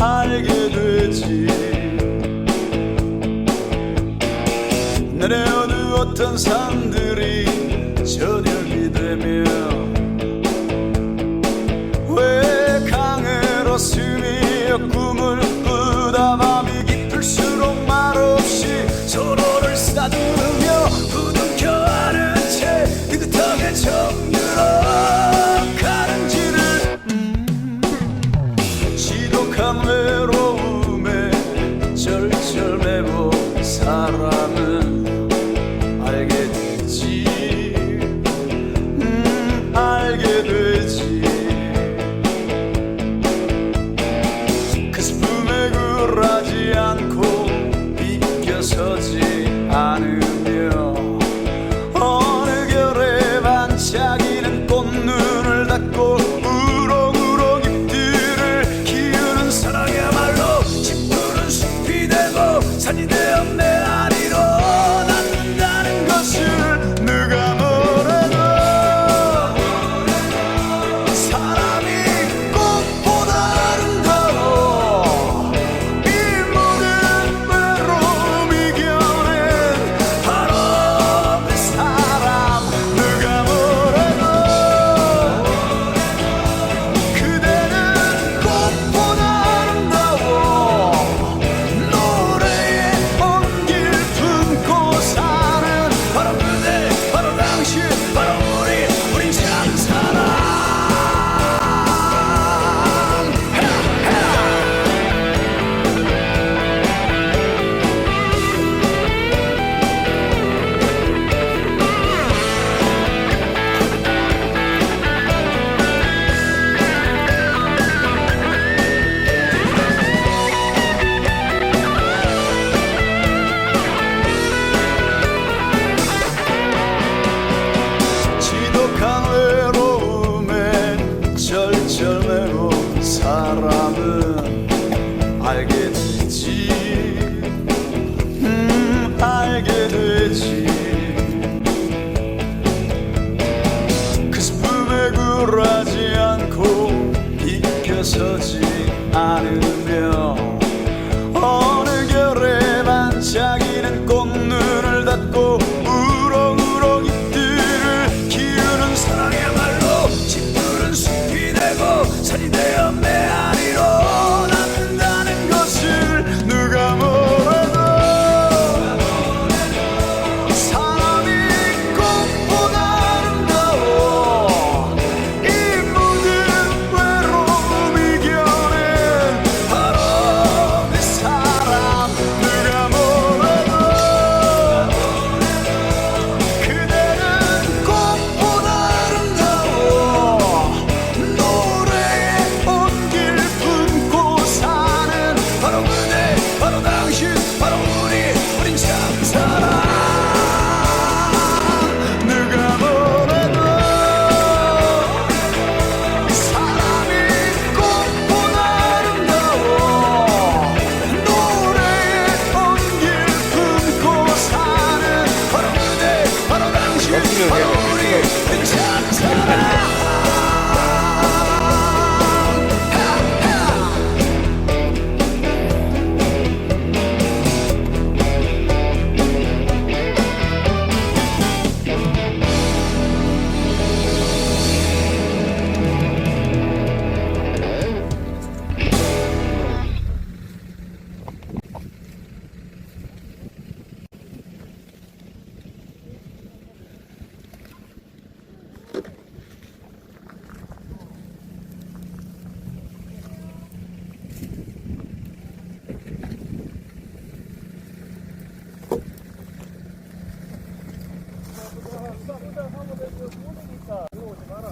알게 되지. 내려두었던 산들이 저녁이 되면 왜 강으로 스며 꿈을 꾸다 밤이 깊을수록 말없이 서로를 쓰다듬으며 부둥켜 안은 채 느긋하게 정들어 가는지를 지독한 외로움에 절절매고 사람은 알게 되지. 알게 되지. 그 슬픔에 굴하지 않고 비껴서지 않으며 어느 결에 반짝이는 꽃눈을 닫고 우렁우렁 잎들을 키우는 사랑이야말로 짓누른 숲이 되고 산이 되어 내 안으로 낳는다는 것을 누가 뭐래도 사람이 꽃보다 아름다워. 이 모든 외로움 이겨낸 바로 그 사람. 누가 뭐래도 그대는 꽃보다 아름다워. 노래에 온길 품고 사는 바로 그대, 바로 당신, 바로 우린 참사랑. 지독한 외로움에 절절매고 사람은 알게 되지. 알게 되지. 그 슬픔에 굴하지 않고 비껴서지 않으며 어느 결에 반짝이는 꽃눈을 닫고 우렁우렁 잎들을 키우는 사랑이야말로 짓누른 숲이 되고 산이 되어 내 안으로 낳는다는 것을 누가 뭐래도 사람이 꽃보다 아름다워. 이 모든 외로움 이겨낸 바로 그 사람. 누가 뭐래도 그대는 꽃보다 아름다워. 노래에 온길 품고 사는 바로 그대, 바로 당신, 바로 우린 참사랑. 누가 뭐래도 사람이 꽃보다 아름다워. 노래에 온길 품고 사는 바로 그대, 바로 당신, 바로 우린 참사랑. 이거 오지 마라.